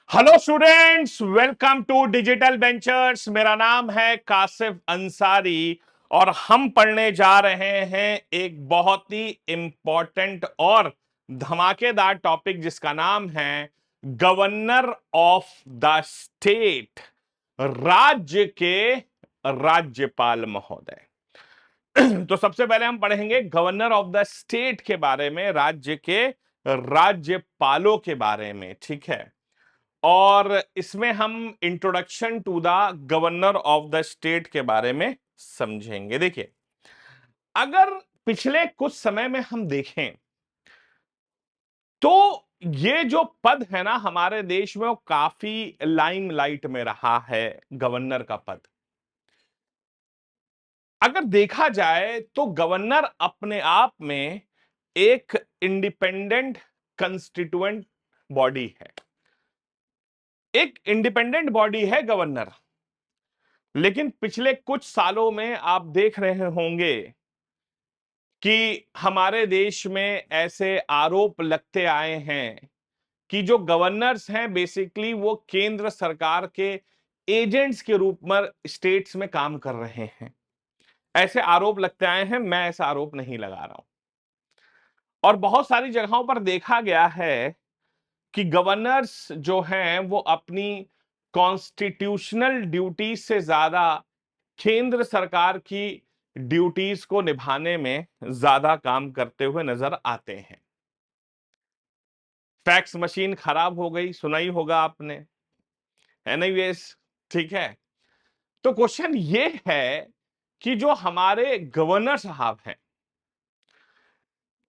Hello students, welcome to digital ventures. मेरा नाम है कासिफ अंसारी और हम पढ़ने जा रहे हैं एक बहुत ही इंपॉर्टेंट और धमाकेदार टॉपिक जिसका नाम है गवर्नर ऑफ द स्टेट, राज्य के राज्यपाल महोदय। तो सबसे पहले हम पढ़ेंगे गवर्नर ऑफ द स्टेट के बारे में, राज्य के राज्यपालों के बारे में, ठीक है। और इसमें हम introduction to the governor of the state के बारे में समझेंगे। देखिए, अगर पिछले कुछ समय में हम देखें तो ये जो पद है ना हमारे देश में, वो काफी लाइमलाइट में रहा है, गवर्नर का पद। अगर देखा जाए तो गवर्नर अपने आप में एक इंडिपेंडेंट कंस्टिट्यूएंट बॉडी है, एक इंडिपेंडेंट बॉडी है गवर्नर। लेकिन पिछले कुछ सालों में आप देख रहे होंगे कि हमारे देश में ऐसे आरोप लगते आए हैं कि जो गवर्नर्स हैं बेसिकली वो केंद्र सरकार के एजेंट्स के रूप में स्टेट्स में काम कर रहे हैं। ऐसे आरोप लगते आए हैं, मैं ऐसा आरोप नहीं लगा रहा हूं। और बहुत सारी जगहों पर देखा गया है कि गवर्नर्स जो हैं वो अपनी कॉन्स्टिट्यूशनल ड्यूटी से ज्यादा केंद्र सरकार की ड्यूटीज को निभाने में ज्यादा काम करते हुए नजर आते हैं। फैक्स मशीन खराब हो गई, सुना ही होगा आपने, एनीवेज, ठीक है। तो क्वेश्चन ये है कि जो हमारे गवर्नर साहब हैं,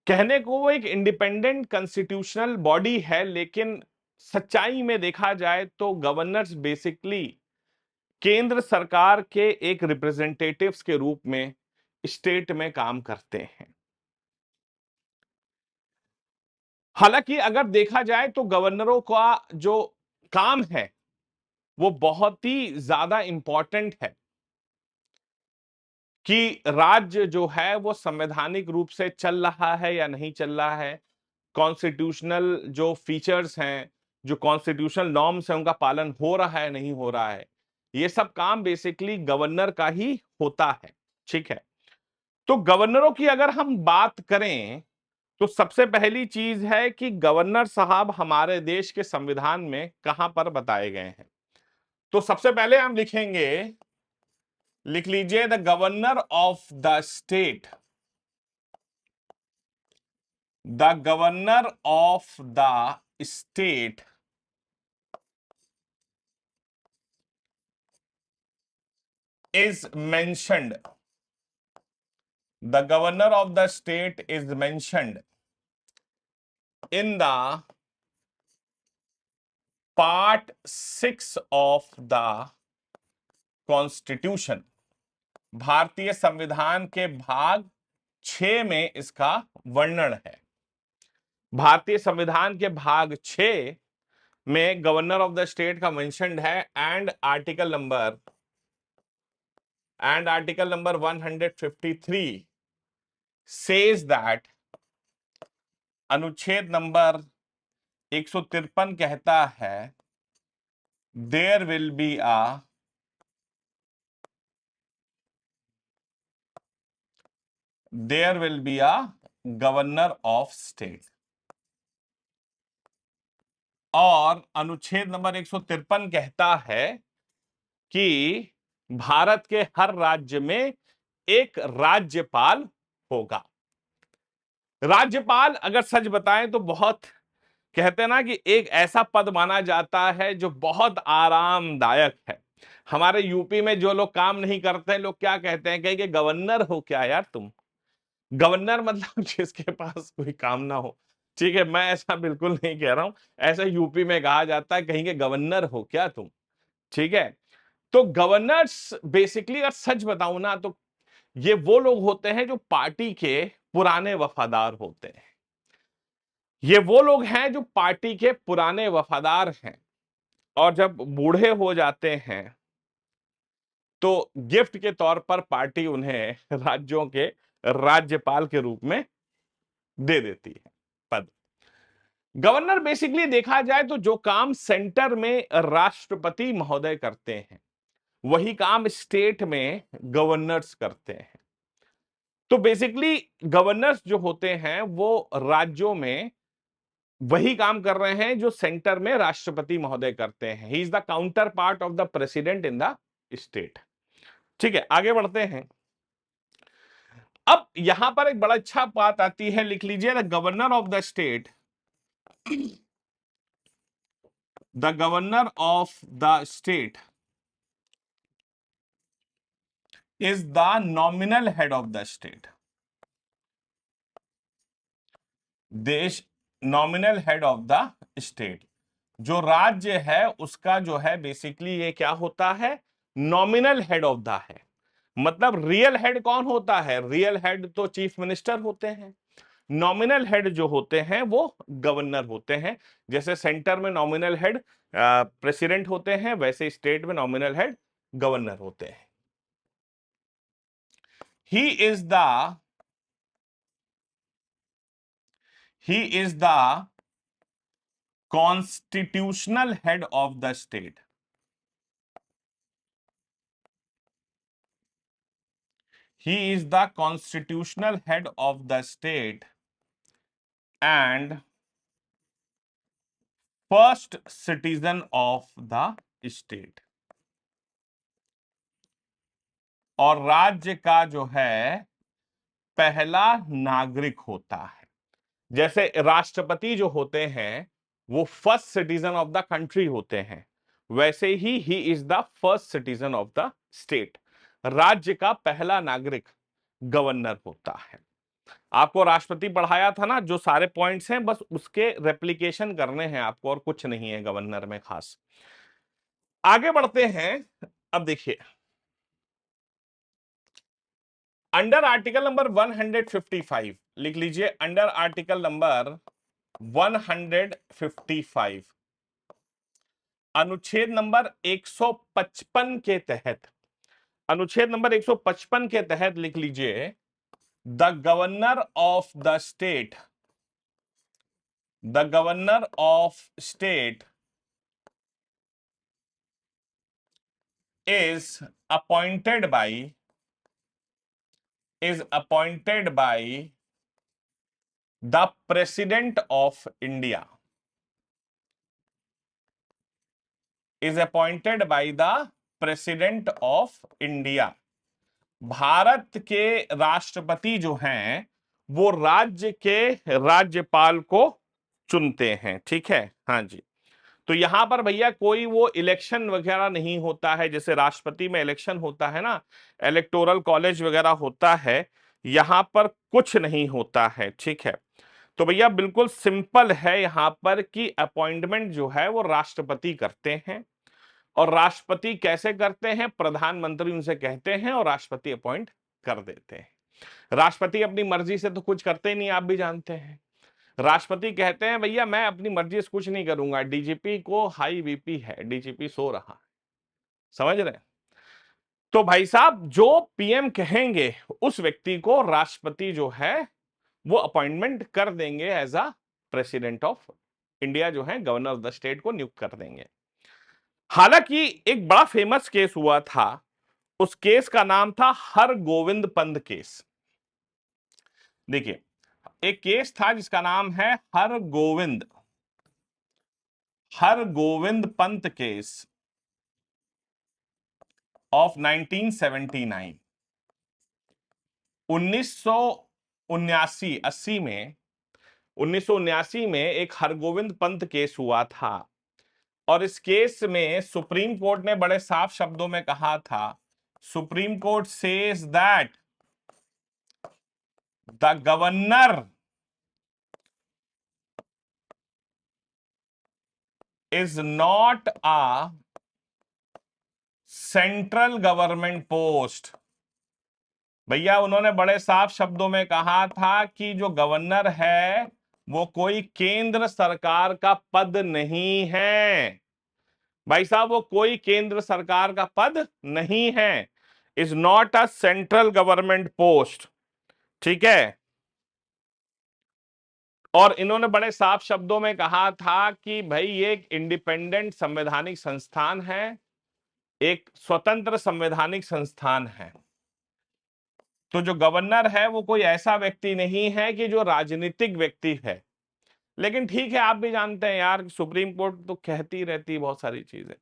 कहने को वो एक इंडिपेंडेंट कॉन्स्टिट्यूशनल बॉडी है, लेकिन सच्चाई में देखा जाए तो गवर्नर्स बेसिकली केंद्र सरकार के एक रिप्रेजेंटेटिव्स के रूप में स्टेट में काम करते हैं। हालांकि अगर देखा जाए तो गवर्नरों का जो काम है वो बहुत ही ज्यादा इंपॉर्टेंट है कि राज्य जो है वो संवैधानिक रूप से चल रहा है या नहीं चल रहा है, कॉन्स्टिट्यूशनल जो फीचर्स हैं, जो कॉन्स्टिट्यूशनल नॉर्म्स हैं, उनका पालन हो रहा है नहीं हो रहा है। ये सब काम बेसिकली गवर्नर का ही होता है, ठीक है। तो गवर्नरों की अगर हम बात करें तो सबसे पहली चीज है कि गवर्नर साहब हमारे देश के संविधान में कहां पर बताए गए हैं। तो सबसे पहले हम लिखेंगे, लिख लीजिए, the governor of the state, the governor of the state is mentioned, the governor of the state is mentioned in the part 6 of the constitution. भारतीय संविधान के भाग 6 में इसका वर्णन है। भारतीय संविधान के भाग 6 में गवर्नर ऑफ द स्टेट का मेंशन्ड है। And article number 153 says that, अनुच्छेद नंबर 153 कहता है, there will be a governor of state. और अनुच्छेद नंबर 153 कहता है कि भारत के हर राज्य में एक राज्यपाल होगा। राज्यपाल अगर सच बताएं तो बहुत, कहते हैं ना कि एक ऐसा पद माना जाता है जो बहुत आरामदायक है। हमारे यूपी में जो लोग काम नहीं करते, लोग क्या कहते हैं, कहीं के गवर्नर हो क्या यार तुम। गवर्नर मतलब जिसके पास कोई काम ना हो, ठीक है। मैं ऐसा बिल्कुल नहीं कह रहा हूं, ऐसा यूपी में कहा जाता है, कहीं के गवर्नर हो क्या तुम, ठीक है। तो गवर्नर्स बेसिकली अगर सच बताऊं ना तो ये वो लोग होते हैं जो पार्टी के पुराने वफादार होते हैं। ये वो लोग हैं जो पार्टी के पुराने वफादार हैं और जब बूढ़े हो जाते हैं तो गिफ्ट के तौर पर पार्टी उन्हें राज्यों के राज्यपाल के रूप में दे देती है पद। गवर्नर बेसिकली देखा जाए तो जो काम सेंटर में राष्ट्रपति महोदय करते हैं वही काम स्टेट में गवर्नर्स करते हैं। तो बेसिकली गवर्नर्स जो होते हैं वो राज्यों में वही काम कर रहे हैं जो सेंटर में राष्ट्रपति महोदय करते हैं। He is the counter part of the president in the state. ठीक है, आगे बढ़ते हैं। अब यहां पर एक बड़ा अच्छा बात आती है, लिख लीजिए, the governor of the state, the governor of the state is the nominal head of the state. देश nominal head of the state, जो राज्य है उसका जो है बेसिकली ये क्या होता है, नॉमिनल हेड ऑफ द है। मतलब रियल हेड कौन होता है, रियल हेड तो चीफ मिनिस्टर होते हैं। नॉमिनल हेड जो होते हैं वो गवर्नर होते हैं। जैसे सेंटर में नॉमिनल हेड प्रेसिडेंट होते हैं, वैसे स्टेट में नॉमिनल हेड गवर्नर होते हैं। He is the constitutional head of the state. He is the constitutional head of the state and first citizen of the state। और राज्य का जो है पहला नागरिक होता है। जैसे राष्ट्रपति जो होते हैं वो first citizen of the country होते हैं, वैसे he is the first citizen of the state. राज्य का पहला नागरिक गवर्नर होता है। आपको राष्ट्रपति पढ़ाया था ना, जो सारे पॉइंट्स हैं बस उसके रेप्लिकेशन करने हैं आपको, और कुछ नहीं है गवर्नर में खास। आगे बढ़ते हैं। अब देखिए, अंडर आर्टिकल नंबर 155 लिख लीजिए, अंडर आर्टिकल नंबर 155 अनुच्छेद नंबर 155 के तहत, अनुच्छेद नंबर 155 के तहत लिख लीजिए, the governor of the state, the governor of state is appointed by the president of India, is appointed by the president of India। Bharat के राष्ट्रपति जो हैं वो राज्य के राज्यपाल को चुनते हैं। ठीक है, हाँ जी। तो यहां पर भैया कोई वो इलेक्शन वगैरह नहीं होता है, जैसे राष्ट्रपति में इलेक्शन होता है ना, इलेक्टोरल कॉलेज वगैरह होता है, यहां पर कुछ नहीं होता है। ठीक है, तो भैया बिल्कुल सिंपल है यहां पर कि अपॉइंटमेंट जो है वो राष्ट्रपति करते हैं। और राष्ट्रपति कैसे करते हैं, प्रधानमंत्री उनसे कहते हैं और राष्ट्रपति अपॉइंट कर देते हैं। राष्ट्रपति अपनी मर्जी से तो कुछ करते ही नहीं, आप भी जानते हैं। राष्ट्रपति कहते हैं भैया मैं अपनी मर्जी से कुछ नहीं करूंगा, डीजीपी को हाई बीपी है, डीजीपी सो रहा है, समझ रहे हैं। तो भाई साहब जो पीएम कहेंगे उस व्यक्ति को राष्ट्रपति जो है वो अपॉइंटमेंट कर देंगे, as a president of India जो है गवर्नर ऑफ द स्टेट को नियुक्त कर देंगे। हालांकि एक बड़ा फेमस केस हुआ था, उस केस का नाम था हरगोविंद पंत केस। देखिए, एक केस था जिसका नाम है हरगोविंद पंत केस ऑफ 1979, 1979 में एक हरगोविंद पंत केस हुआ था। और इस केस में सुप्रीम कोर्ट ने बड़े साफ शब्दों में कहा था, supreme court says that the governor is not a central government post. भैया उन्होंने बड़े साफ शब्दों में कहा था कि जो गवर्नर है वो कोई केंद्र सरकार का पद नहीं है। भाई साहब वो कोई केंद्र सरकार का पद नहीं है, is not a central government post. ठीक है, और इन्होंने बड़े साफ शब्दों में कहा था कि भाई ये एक इंडिपेंडेंट संवैधानिक संस्थान है, एक स्वतंत्र संवैधानिक संस्थान है। तो जो गवर्नर है वो कोई ऐसा व्यक्ति नहीं है कि जो राजनीतिक व्यक्ति है। लेकिन ठीक है, आप भी जानते हैं यार, सुप्रीम कोर्ट तो कहती रहती है बहुत सारी चीजें।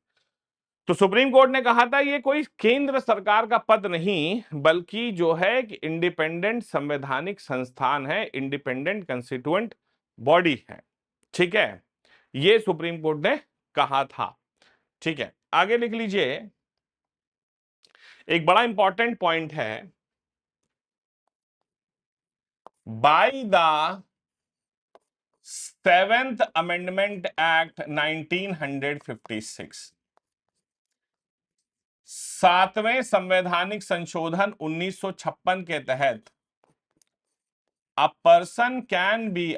तो सुप्रीम कोर्ट ने कहा था ये कोई केंद्र सरकार का पद नहीं, बल्कि जो है एक इंडिपेंडेंट संवैधानिक संस्थान है, इंडिपेंडेंट कंस्टिट्यूएंट बॉडी है। ठीक है, ये सुप्रीम कोर्ट ने कहा था। ठीक है, आगे लिख लीजिए, एक बड़ा इंपॉर्टेंट पॉइंट है, by the 7th amendment act 1956, 7वें संवैधानिक संशोधन 1956 के तहत a person can be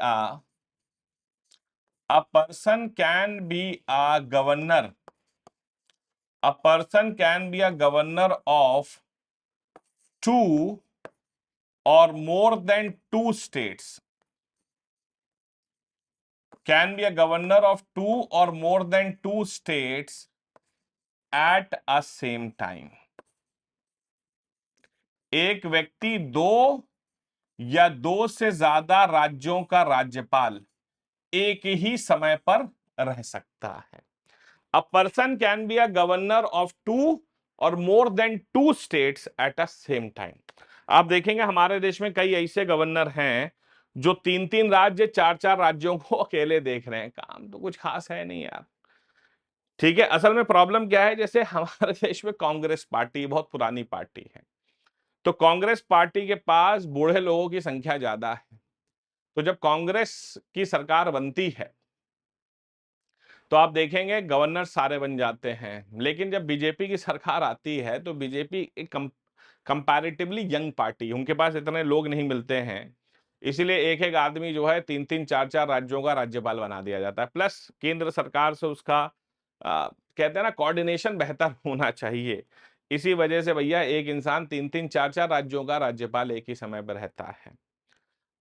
a person can be a governor, a person can be a governor of two or more than two states, can be a governor of two or more than two states at a same time। एक व्यक्ति दो या दो से ज्यादा राज्यों का राज्यपाल एक ही समय पर रह सकता है। A person can be a governor of two और more than two states at a same time. आप देखेंगे हमारे देश में कई ऐसे गवर्नर हैं जो तीन तीन राज्य, चार चार राज्यों को अकेले देख रहे हैं। काम तो कुछ खास है नहीं यार। ठीक है, असल में प्रॉब्लम क्या है, जैसे हमारे देश में कांग्रेस पार्टी बहुत पुरानी पार्टी है, तो कांग्रेस पार्टी के पास बूढ़े लोगों की संख्या ज्यादा है। तो जब कांग्रेस की सरकार बनती है तो आप देखेंगे गवर्नर सारे बन जाते हैं, लेकिन जब बीजेपी की सरकार आती है तो बीजेपी एक कंपैरेटिवली यंग पार्टी, उनके पास इतने लोग नहीं मिलते हैं, इसीलिए एक एक आदमी जो है तीन तीन चार चार राज्यों का राज्यपाल बना दिया जाता है। प्लस केंद्र सरकार से उसका कहते हैं ना कोऑर्डिनेशन बेहतर होना चाहिए। इसी वजह से भैया एक इंसान तीन तीन चार चार राज्यों का राज्यपाल एक ही समय पर रहता है।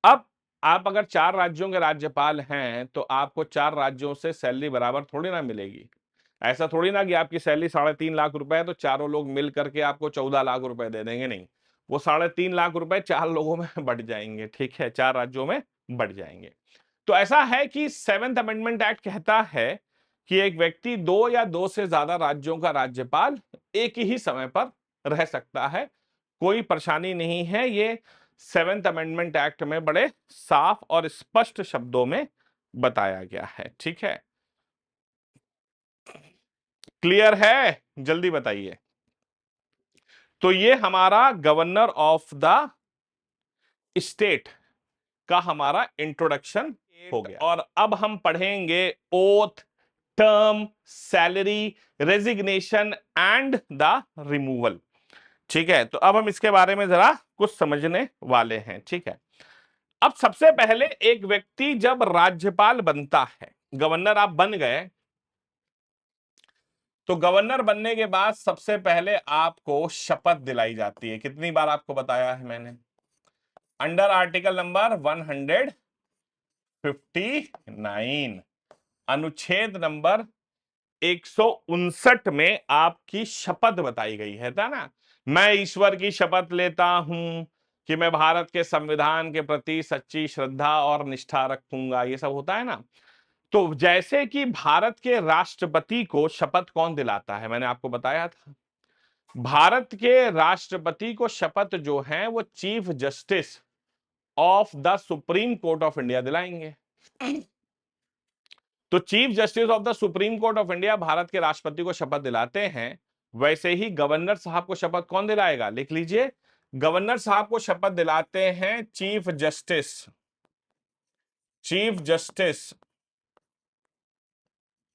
अब आप अगर चार राज्यों के राज्यपाल हैं तो आपको चार राज्यों से सैलरी बराबर थोड़ी ना मिलेगी। ऐसा थोड़ी ना कि आपकी सैलरी 3.5 लाख रुपए है तो चारों लोग मिल करके आपको 14 लाख रुपए दे देंगे, नहीं। वो 3.5 लाख रुपए चार लोगों में बढ़ जाएंगे। ठीक है, चार राज्यों में बढ़ जाएंगे। तो ऐसा है कि 7th अमेंडमेंट एक्ट कहता है कि एक व्यक्ति दो या दो से ज्यादा राज्यों का राज्यपाल एक ही समय पर रह सकता है। कोई परेशानी नहीं है, ये 7th अमेंडमेंट एक्ट में बड़े साफ और स्पष्ट शब्दों में बताया गया है। ठीक है, क्लियर है? जल्दी बताइए। तो ये हमारा गवर्नर ऑफ द स्टेट का हमारा इंट्रोडक्शन हो गया। और अब हम पढ़ेंगे oath, term, salary, resignation and the removal. ठीक है, तो अब हम इसके बारे में जरा कुछ समझने वाले हैं। ठीक है, अब सबसे पहले एक व्यक्ति जब राज्यपाल बनता है, गवर्नर आप बन गए, तो गवर्नर बनने के बाद सबसे पहले आपको शपथ दिलाई जाती है। कितनी बार आपको बताया है मैंने? अंडर आर्टिकल नंबर 159, अनुच्छेद नंबर 159 में आपकी शपथ बताई गई है ना। मैं ईश्वर की शपथ लेता हूं कि मैं भारत के संविधान के प्रति सच्ची श्रद्धा और निष्ठा रखूंगा, ये सब होता है ना। तो जैसे कि भारत के राष्ट्रपति को शपथ कौन दिलाता है, मैंने आपको बताया था, भारत के राष्ट्रपति को शपथ जो है वो chief justice of the supreme court of India दिलाएंगे। तो chief justice of the supreme court of India Bharat के राष्ट्रपति को शपथ दिलाते हैं। वैसे ही गवर्नर साहब को शपथ कौन दिलाएगा, लिख लीजिए, गवर्नर साहब को शपथ दिलाते हैं chief justice, chief justice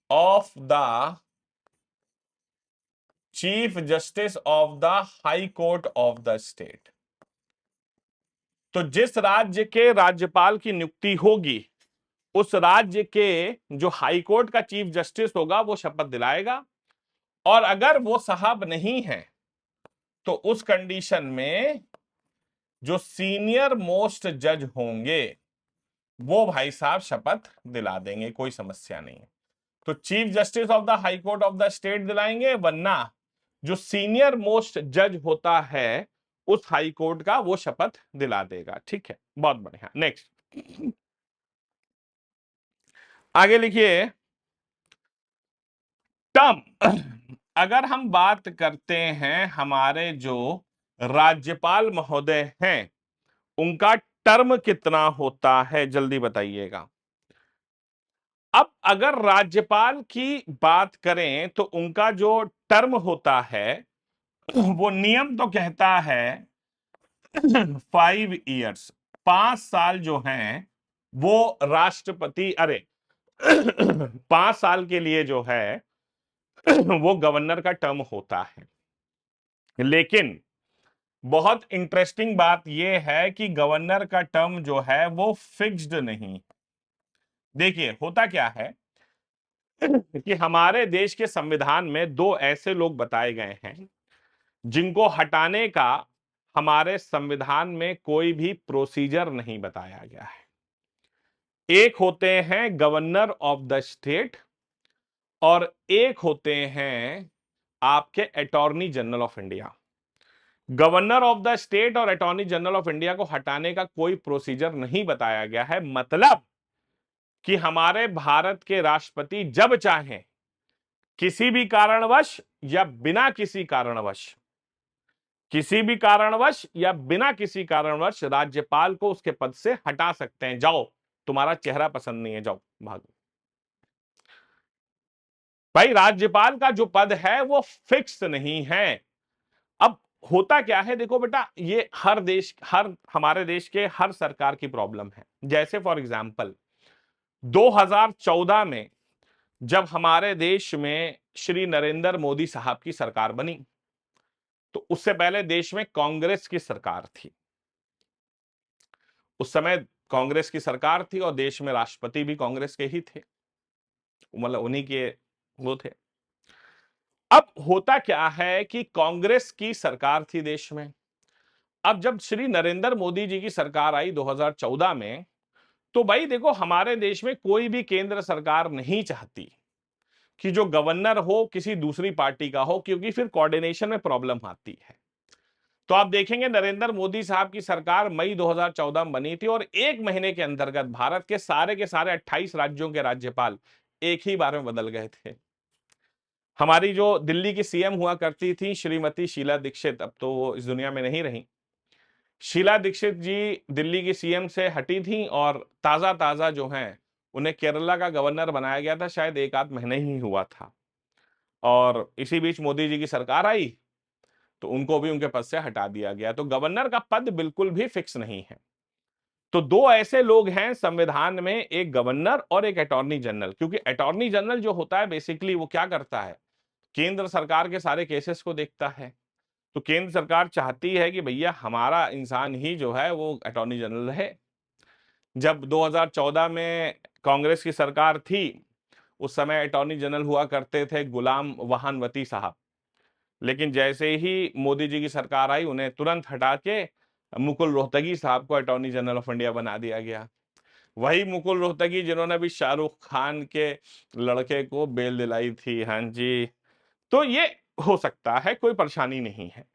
of the chief justice of the high court of the state. तो जिस राज्य के राज्यपाल की नियुक्ति होगी उस राज्य के जो हाई कोर्ट का चीफ जस्टिस होगा वो शपथ दिलाएगा। और अगर वो साहब नहीं है तो उस कंडीशन में जो सीनियर मोस्ट जज होंगे वो भाई साहब शपथ दिला देंगे, कोई समस्या नहीं है। तो chief justice of the high court of the state दिलाएंगे, वरना जो सीनियर मोस्ट जज होता है उस हाई कोर्ट का, वो शपथ दिला देगा। ठीक है, बहुत बढ़िया। नेक्स्ट आगे लिखिए, टर्म। अगर हम बात करते हैं हमारे जो राज्यपाल महोदय हैं, उनका टर्म कितना होता है, जल्दी बताइएगा। अब अगर राज्यपाल की बात करें तो उनका जो टर्म होता है, वो नियम तो कहता है 5 इयर्स, 5 साल जो हैं वो राष्ट्रपति, अरे 5 साल के लिए जो है वो गवर्नर का टर्म होता है। लेकिन बहुत इंटरेस्टिंग बात यह है कि गवर्नर का टर्म जो है वो फिक्स्ड नहीं। देखिए होता क्या है कि हमारे देश के संविधान में दो ऐसे लोग बताए गए हैं जिनको हटाने का हमारे संविधान में कोई भी प्रोसीजर नहीं बताया गया है। एक होते हैं गवर्नर ऑफ द स्टेट और एक होते हैं आपके attorney general of India. Governor of the state और अटॉर्नी जनरल ऑफ इंडिया को हटाने का कोई प्रोसीजर नहीं बताया गया है, मतलब कि हमारे भारत के राष्ट्रपति जब चाहें किसी भी कारणवश या बिना किसी कारणवश, किसी भी कारणवश या बिना किसी कारणवश राज्यपाल को उसके पद से हटा सकते हैं। जाओ, तुम्हारा चेहरा पसंद नहीं है, जाओ भागो। भाई राज्यपाल का जो पद है वो फिक्स नहीं है। अब होता क्या है, देखो बेटा, ये हर देश, हर हमारे देश के हर सरकार की प्रॉब्लम है। जैसे फॉर एग्जांपल 2014 में जब हमारे देश में श्री नरेंद्र मोदी साहब की सरकार बनी, तो उससे पहले देश में कांग्रेस की सरकार थी। उस समय कांग्रेस की सरकार थी और देश में राष्ट्रपति भी कांग्रेस के ही थे, मतलब उन्हीं के वो थे। अब होता क्या है कि कांग्रेस की सरकार थी देश में। अब जब श्री नरेंद्र मोदी जी की सरकार आई 2014 में, तो भाई देखो हमारे देश में कोई भी केंद्र सरकार नहीं चाहती कि जो गवर्नर हो किसी दूसरी पार्टी का हो, क्योंकि फिर कोऑर्डिनेशन में प्रॉब्लम आती है। तो आप देखेंगे नरेंद्र मोदी साहब की सरकार मई 2014 में बनी थी और एक महीने के अंतर्गत भारत के सारे 28 राज्यों के राज्यपाल एक ही बार में बदल गए थे। हमारी जो दिल्ली की सीएम हुआ करती थी श्रीमती शीला दीक्षित, अब तो वो इस दुनिया में नहीं रही। शीला दीक्षित जी दिल्ली की सीएम से हटी थी और ताजा ताजा जो हैं उन्हें केरला का गवर्नर बनाया गया था, शायद एक आध महीने ही हुआ था। और इसी बीच मोदी जी की सरकार आई तो उनको भी उनके पद से हटा दिया गया। तो गवर्नर का पद बिल्कुल भी फिक्स नहीं है। तो दो ऐसे लोग हैं संविधान में, एक गवर्नर और एक अटॉर्नी जनरल। क्योंकि अटॉर्नी जनरल जो होता है बेसिकली वो क्या करता है, केंद्र सरकार के सारे केसेस को देखता है। तो केंद्र सरकार चाहती है कि भैया हमारा इंसान ही जो है वो अटॉर्नी जनरल रहे। जब 2014 में कांग्रेस की सरकार थी, उस समय अटॉर्नी जनरल हुआ करते थे गुलाम वहानवती साहब। लेकिन जैसे ही मोदी जी की सरकार आई, उन्हें तुरंत हटा के मुकुल रोहतगी साहब को अटॉर्नी जनरल ऑफ इंडिया बना दिया गया। वही मुकुल रोहतगी जिन्होंने भी शाहरुख खान के लड़के को बेल दिलाई थी। हाँ जी, तो ये हो सकता है, कोई परेशानी नहीं है।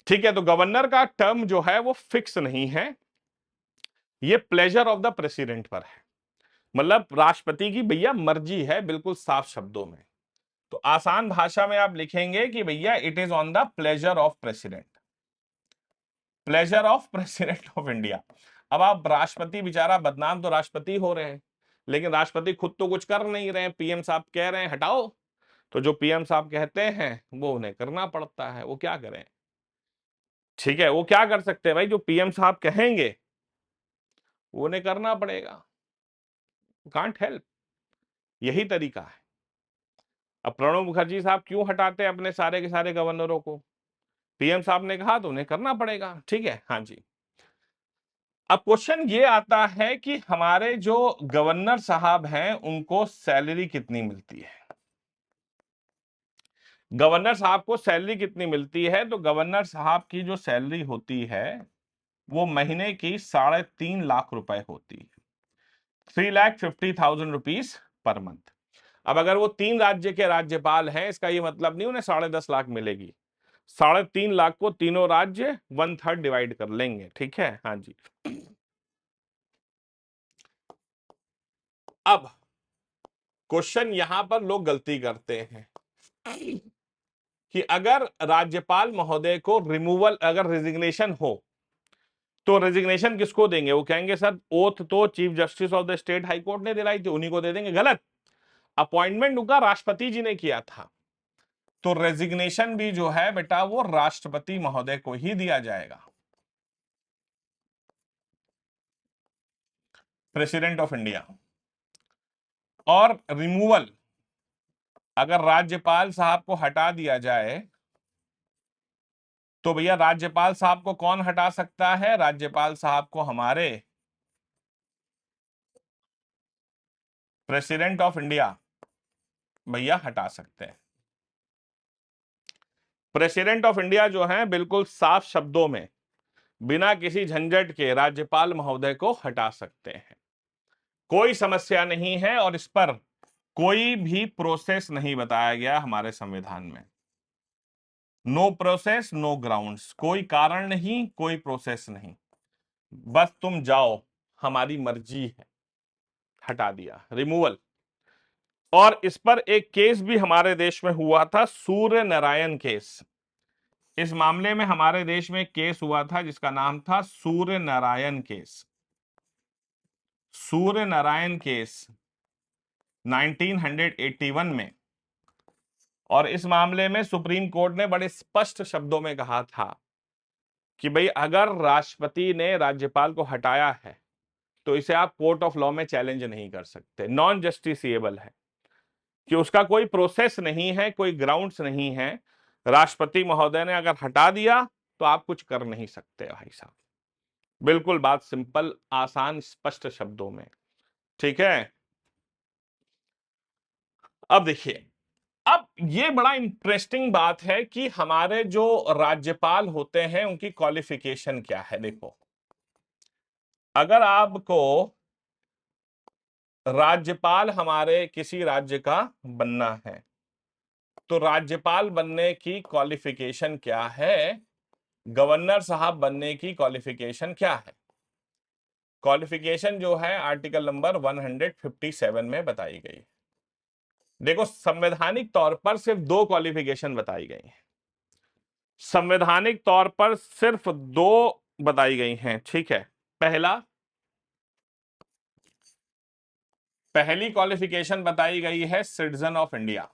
ठीक है, तो गवर्नर का टर्म जो है वो फिक्स नहीं है, ये प्लेजर ऑफ द प्रेसिडेंट पर है। मतलब राष्ट्रपति की भैया मर्जी है, बिल्कुल साफ शब्दों में। तो आसान भाषा में आप लिखेंगे कि भैया it is on the pleasure of president, pleasure of president of India. अब आप राष्ट्रपति बेचारा बदनाम तो राष्ट्रपति हो रहे हैं, लेकिन राष्ट्रपति खुद तो कुछ कर नहीं रहे हैं। पीएम साहब कह रहे हैं हटाओ, तो जो पीएम साहब कहते हैं वो उन्हें करना पड़ता है। वो क्या करें, ठीक है, वो क्या कर सकते हैं भाई, जो पीएम साहब कहेंगे वो उन्हें करना पड़ेगा। कांट हेल्प, यही तरीका है। अब प्रणब मुखर्जी साहब क्यों हटाते हैं अपने सारे के सारे गवर्नरों को, पीएम साहब ने कहा तो उन्हें करना पड़ेगा। ठीक है, हाँ जी। अब क्वेश्चन ये आता है कि हमारे जो गवर्नर साहब हैं उनको सैलरी कितनी मिलती है। गवर्नर साहब को सैलरी कितनी मिलती है, तो गवर्नर साहब की जो सैलरी होती है वो महीने की 3.5 लाख रुपए होती है, 3,50,000 रुपीज पर मंथ। अब अगर वो 3 राज्य के राज्यपाल हैं, इसका ये मतलब नहीं उन्हें 10.5 लाख मिलेगी। 3.5 लाख को तीनों राज्य 1/3 डिवाइड कर लेंगे, ठीक है। हाँ जी। अब क्वेश्चन यहां पर लोग गलती करते हैं कि अगर राज्यपाल महोदय को रिमूवल, अगर रेजिग्नेशन हो तो रेजिग्नेशन किसको देंगे? वो कहेंगे सर ओथ तो chief justice of the state high court ने दिलाई थी, उन्हीं को दे देंगे। गलत, अपॉइंटमेंट उनका राष्ट्रपति जी ने किया था, तो रेजिग्नेशन भी जो है बेटा वो राष्ट्रपति महोदय को ही दिया जाएगा, प्रेसिडेंट ऑफ इंडिया। और रिमूवल, अगर राज्यपाल साहब को हटा दिया जाए तो भैया राज्यपाल साहब को कौन हटा सकता है? राज्यपाल साहब को हमारे प्रेसिडेंट ऑफ इंडिया भैया हटा सकते हैं। प्रेसिडेंट ऑफ इंडिया जो है बिल्कुल साफ शब्दों में बिना किसी झंझट के राज्यपाल महोदय को हटा सकते हैं, कोई समस्या नहीं है। और इस पर कोई भी प्रोसेस नहीं बताया गया हमारे संविधान में। नो प्रोसेस नो ग्राउंड्स, कोई कारण नहीं, कोई प्रोसेस नहीं, बस तुम जाओ, हमारी मर्जी है। हटा दिया, रिमूवल। और इस पर एक केस भी हमारे देश में हुआ था, सूर्य नारायण केस। इस मामले में हमारे देश में एक केस हुआ था जिसका नाम था सूर्य नारायण केस। सूर्य नारायण केस 1981 में। और इस मामले में सुप्रीम कोर्ट ने बड़े स्पष्ट शब्दों में कहा था कि भाई अगर राष्ट्रपति ने राज्यपाल को हटाया है तो इसे आप कोर्ट ऑफ लॉ में चैलेंज नहीं कर सकते, नॉन जस्टिसिएबल है, कि उसका कोई प्रोसेस नहीं है, कोई ग्राउंड्स नहीं है। राष्ट्रपति महोदय ने अगर हटा दिया तो आप कुछ कर नहीं सकते भाई साहब। बिल्कुल बात सिंपल, आसान, स्पष्ट शब्दों में, ठीक है। अब देखिए, अब ये बड़ा इंटरेस्टिंग बात है कि हमारे जो राज्यपाल होते हैं उनकी क्वालिफिकेशन क्या है। देखो, अगर आपको राज्यपाल हमारे किसी राज्य का बनना है तो राज्यपाल बनने की क्वालिफिकेशन क्या है, गवर्नर साहब बनने की क्वालिफिकेशन क्या है? क्वालिफिकेशन जो है आर्टिकल नंबर 157 में बताई गई। देखो, संवैधानिक तौर पर सिर्फ 2 क्वालिफिकेशन बताई गई हैं, संवैधानिक तौर पर सिर्फ 2 बताई गई हैं, ठीक है। पहली क्वालिफिकेशन बताई गई है सिटीजन ऑफ इंडिया,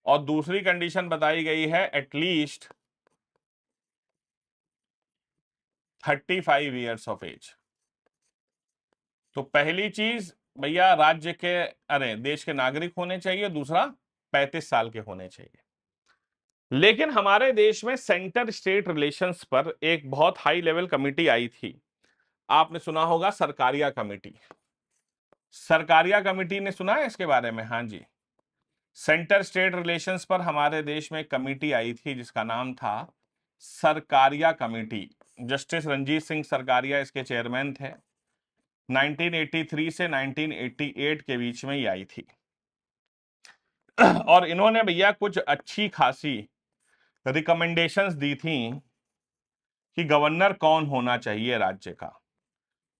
और दूसरी कंडीशन बताई गई है एटलीस्ट 35 ईयर्स ऑफ एज। तो पहली चीज भैया राज्य के, अरे देश के नागरिक होने चाहिए, दूसरा 35 साल के होने चाहिए। लेकिन हमारे देश में सेंटर स्टेट रिलेशंस पर एक बहुत हाई लेवल कमेटी आई थी, आपने सुना होगा सरकारिया कमेटी। सरकारिया कमेटी ने सुना है इसके बारे में? हाँ जी। सेंटर स्टेट रिलेशंस पर हमारे देश में एक कमेटी आई थी जिसका नाम था सरकारिया कमेटी। जस्टिस रंजीत सिंह सरकारिया इसके चेयरमैन थे। 1983 से 1988 के बीच में ही आई थी। और इन्होंने भैया कुछ अच्छी खासी रिकमेंडेशंस दी थी कि गवर्नर कौन होना चाहिए राज्य का,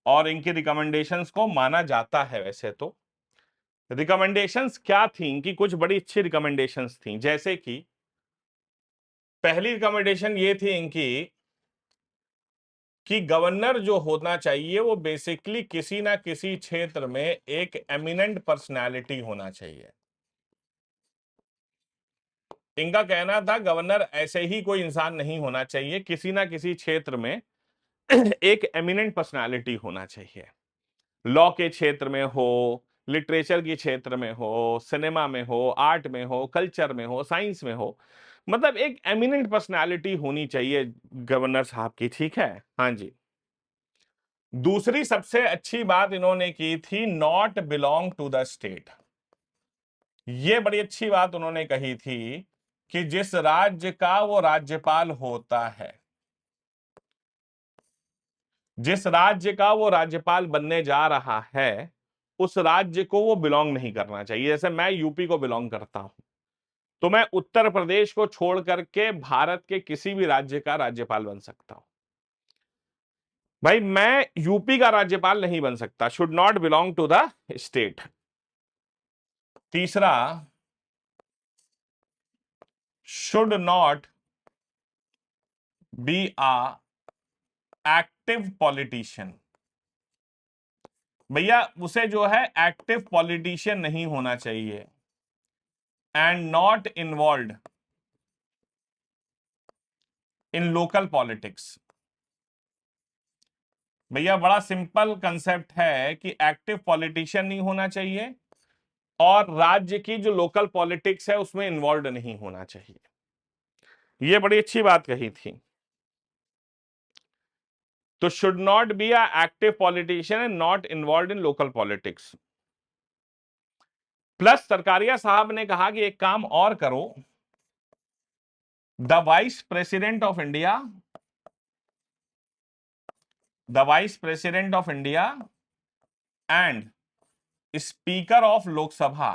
और इनकी रिकमेंडेशंस को माना जाता है। वैसे तो रिकमेंडेशंस क्या थी इनकी, कुछ बड़ी अच्छी रिकमेंडेशंस थी। जैसे कि पहली रिकमेंडेशन ये थी इनकी कि गवर्नर जो होना चाहिए वो बेसिकली किसी ना किसी क्षेत्र में एक एमिनेंट पर्सनालिटी होना चाहिए। इनका कहना था गवर्नर ऐसे ही कोई इंसान नहीं होना चाहिए, किसी ना किसी क्षेत्र में एक एमिनेंट पर्सनालिटी होना चाहिए। लॉ के क्षेत्र में हो, लिटरेचर के क्षेत्र में हो, सिनेमा में हो, आर्ट में हो, कल्चर में हो, साइंस में हो, मतलब एक एमिनेंट पर्सनालिटी होनी चाहिए गवर्नर साहब की, ठीक है। हाँ जी। दूसरी सबसे अच्छी बात इन्होंने की थी, not belong to the state. ये बड़ी अच्छी बात उन्होंने कही थी कि जिस राज्य का वो राज्यपाल होता है, जिस राज्य का वो राज्यपाल बनने जा रहा है, उस राज्य को वो बिलोंग नहीं करना चाहिए। जैसे मैं यूपी को बिलोंग करता हूं, तो मैं उत्तर प्रदेश को छोड़ करके भारत के किसी भी राज्य का राज्यपाल बन सकता हूं। भाई मैं यूपी का राज्यपाल नहीं बन सकता, should not belong to the state. तीसरा, should not be a active politician. भैया उसे जो है एक्टिव पॉलिटिशियन नहीं होना चाहिए। And not involve in local politics. भैया बड़ा सिंपल कंसेप्ट है कि एक्टिव पॉलिटिशियन नहीं होना चाहिए और राज्य की जो लोकल पॉलिटिक्स है उसमें इन्वॉल्व नहीं होना चाहिए। ये बड़ी अच्छी बात कही थी। तो should not be a active politician and not involve in local politics. Plus Sarkaria साहब ने कहा कि एक काम और करो, the vice president of India, the vice president of India and speaker of Lok Sabha,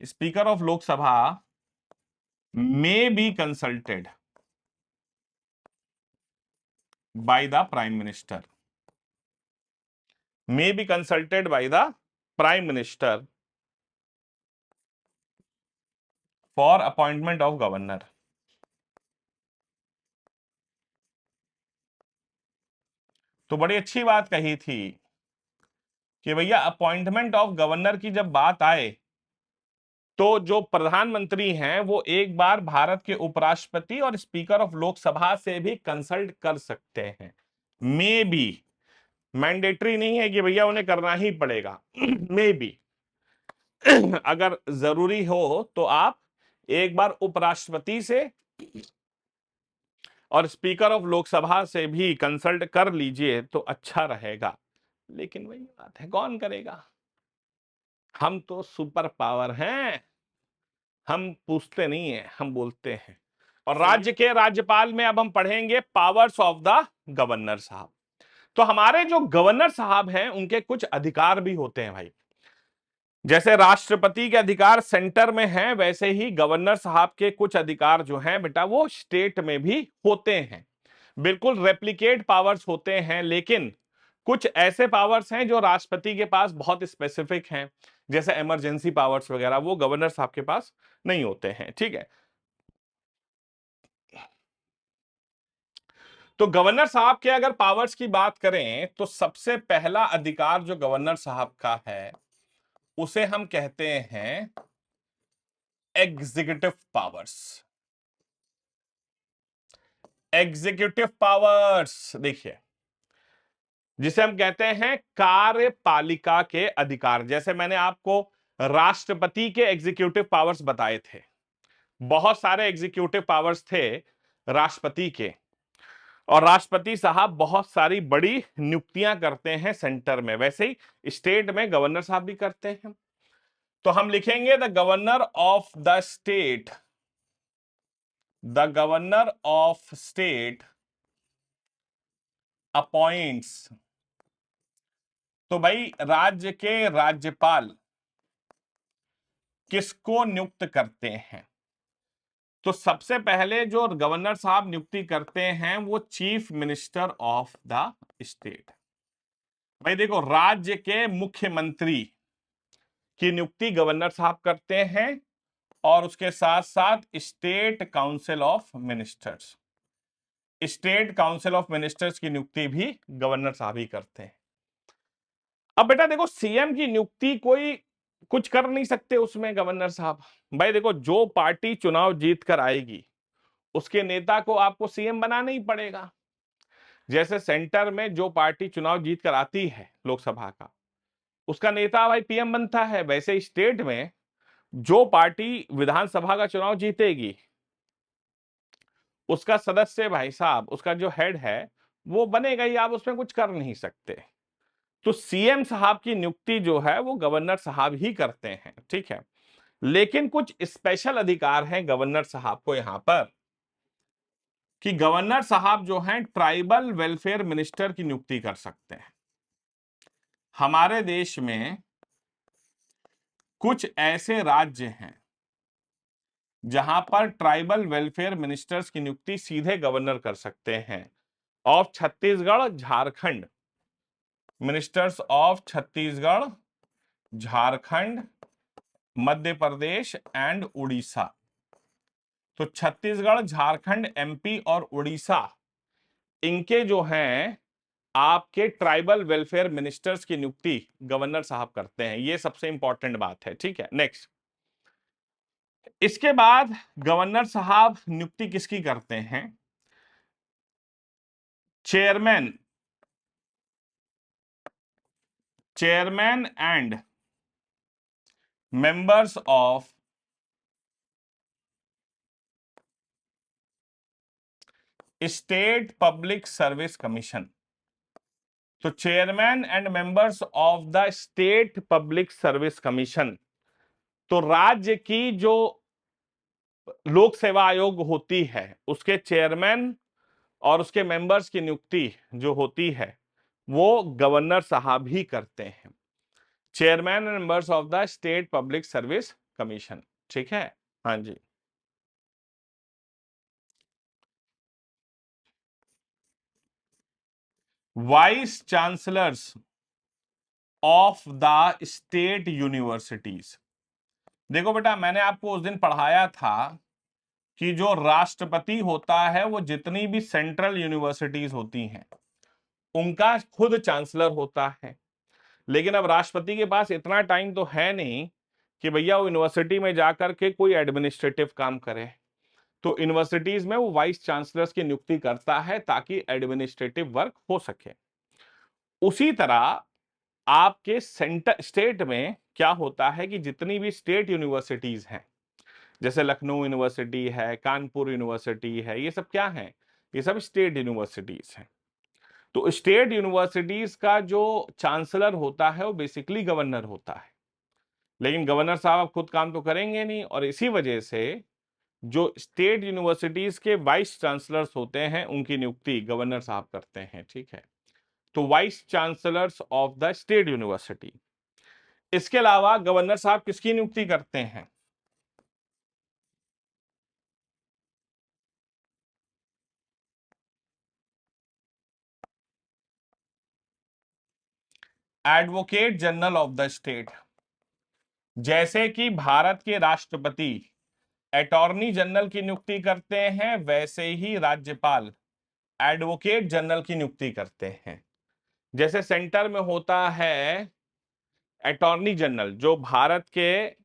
speaker of Lok Sabha may be consulted by the prime minister, may be consulted by the prime minister for appointment of governor। तो बड़ी अच्छी बात कही थी कि भैया appointment of governor की जब बात आए तो जो प्रधानमंत्री हैं वो एक बार भारत के उपराष्ट्रपति और स्पीकर ऑफ लोकसभा से भी कंसल्ट कर सकते हैं। मे बी, मैंडेटरी नहीं है कि भैया उन्हें करना ही पड़ेगा। मे बी अगर जरूरी हो तो आप एक बार उपराष्ट्रपति से और स्पीकर ऑफ लोकसभा से भी कंसल्ट कर लीजिए तो अच्छा रहेगा। लेकिन वही बात है, कौन करेगा? हम तो सुपर पावर हैं, हम पूछते नहीं है, हम बोलते हैं। और राज्य के राज्यपाल में अब हम पढ़ेंगे पावर्स ऑफ द गवर्नर साहब। तो हमारे जो गवर्नर साहब हैं उनके कुछ अधिकार भी होते हैं भाई। जैसे राष्ट्रपति के अधिकार सेंटर में हैं, वैसे ही गवर्नर साहब के कुछ अधिकार जो हैं बेटा वो स्टेट में भी होते हैं। बिल्कुल रेप्लिकेट पावर्स होते हैं, लेकिन कुछ ऐसे पावर्स हैं जो राष्ट्रपति के पास बहुत स्पेसिफिक हैं, जैसे इमरजेंसी पावर्स वगैरह, वो गवर्नर साहब के पास नहीं होते हैं। ठीक है, तो गवर्नर साहब के अगर पावर्स की बात करें तो सबसे पहला अधिकार जो गवर्नर साहब का है उसे हम कहते हैं एग्जीक्यूटिव पावर्स। एग्जीक्यूटिव पावर्स देखिए, जिसे हम कहते हैं कार्यपालिका के अधिकार। जैसे मैंने आपको राष्ट्रपति के एग्जीक्यूटिव पावर्स बताए थे, बहुत सारे एग्जीक्यूटिव पावर्स थे राष्ट्रपति के, और राष्ट्रपति साहब बहुत सारी बड़ी नियुक्तियां करते हैं सेंटर में, वैसे ही स्टेट में गवर्नर साहब भी करते हैं। तो हम लिखेंगे the governor of the state, the governor of state appoints. तो भाई राज्य के राज्यपाल किसको नियुक्त करते हैं? तो सबसे पहले जो गवर्नर साहब नियुक्ति करते हैं वो chief minister of the state. भाई देखो, राज्य के मुख्यमंत्री की नियुक्ति गवर्नर साहब करते हैं और उसके साथ साथ state council of ministers, state council of ministers की नियुक्ति भी गवर्नर साहब ही करते हैं। अब बेटा देखो, सीएम की नियुक्ति कोई कुछ कर नहीं सकते उसमें गवर्नर साहब। भाई देखो, जो पार्टी चुनाव जीत कर आएगी उसके नेता को आपको सीएम बनाना ही पड़ेगा। जैसे सेंटर में जो पार्टी चुनाव जीत कर आती है लोकसभा का, उसका नेता भाई पीएम बनता है, वैसे स्टेट में जो पार्टी विधानसभा का चुनाव जीतेगी उसका सदस्य भाई साहब, उसका जो हेड है वो बनेगा ही, आप उसमें कुछ कर नहीं सकते। तो सीएम साहब की नियुक्ति जो है वो गवर्नर साहब ही करते हैं। ठीक है, लेकिन कुछ स्पेशल अधिकार हैं गवर्नर साहब को यहां पर, कि गवर्नर साहब जो हैं ट्राइबल वेलफेयर मिनिस्टर की नियुक्ति कर सकते हैं। हमारे देश में कुछ ऐसे राज्य हैं जहां पर ट्राइबल वेलफेयर मिनिस्टर्स की नियुक्ति सीधे गवर्नर कर सकते हैं। Of Chhattisgarh, Jharkhand, ministers of Chhattisgarh, Jharkhand, Madhya Pradesh and Orissa. तो छत्तीसगढ़, झारखंड, एमपी और उड़ीसा, इनके जो हैं आपके ट्राइबल वेलफेयर मिनिस्टर्स की नियुक्ति गवर्नर साहब करते हैं। ये सबसे इंपॉर्टेंट बात है, ठीक है। नेक्स्ट, इसके बाद गवर्नर साहब नियुक्ति किसकी करते हैं? Chairman, chairman and members of state public service commission. तो chairman and members of the state public service commission, तो राज्य की जो लोक सेवा आयोग होती है उसके चेयरमैन और उसके मेंबर्स की नियुक्ति जो होती है वो गवर्नर साहब ही करते हैं। Chairman and members of the state public service commission, ठीक है। हाँ जी। Vice chancellors of the state universities. देखो बेटा, मैंने आपको उस दिन पढ़ाया था कि जो राष्ट्रपति होता है वो जितनी भी सेंट्रल यूनिवर्सिटीज होती हैं उनका खुद चांसलर होता है। लेकिन अब राष्ट्रपति के पास इतना टाइम तो है नहीं कि भैया वो यूनिवर्सिटी में जाकर के कोई एडमिनिस्ट्रेटिव काम करे। तो यूनिवर्सिटीज में वो वाइस चांसलर्स की नियुक्ति करता है ताकि एडमिनिस्ट्रेटिव वर्क हो सके। उसी तरह आपके सेंटर स्टेट में क्या होता है कि जितनी भी स्टेट यूनिवर्सिटीज हैं, जैसे लखनऊ यूनिवर्सिटी है, कानपुर यूनिवर्सिटी है, ये सब क्या है? ये सब स्टेट यूनिवर्सिटीज हैं। तो स्टेट यूनिवर्सिटीज का जो चांसलर होता है वो बेसिकली गवर्नर होता है। लेकिन गवर्नर साहब खुद काम तो करेंगे नहीं, और इसी वजह से जो स्टेट यूनिवर्सिटीज के वाइस चांसलर्स होते हैं उनकी नियुक्ति गवर्नर साहब करते हैं, ठीक है। तो vice chancellors of the state university. इसके अलावा गवर्नर साहब किसकी नियुक्ति करते हैं? Advocate general of the state. जैसे कि भारत के राष्ट्रपति अटॉर्नी जनरल की नियुक्ति करते हैं, वैसे ही राज्यपाल एडवोकेट जनरल की नियुक्ति करते हैं। जैसे सेंटर में होता है अटॉर्नी जनरल, जो भारत के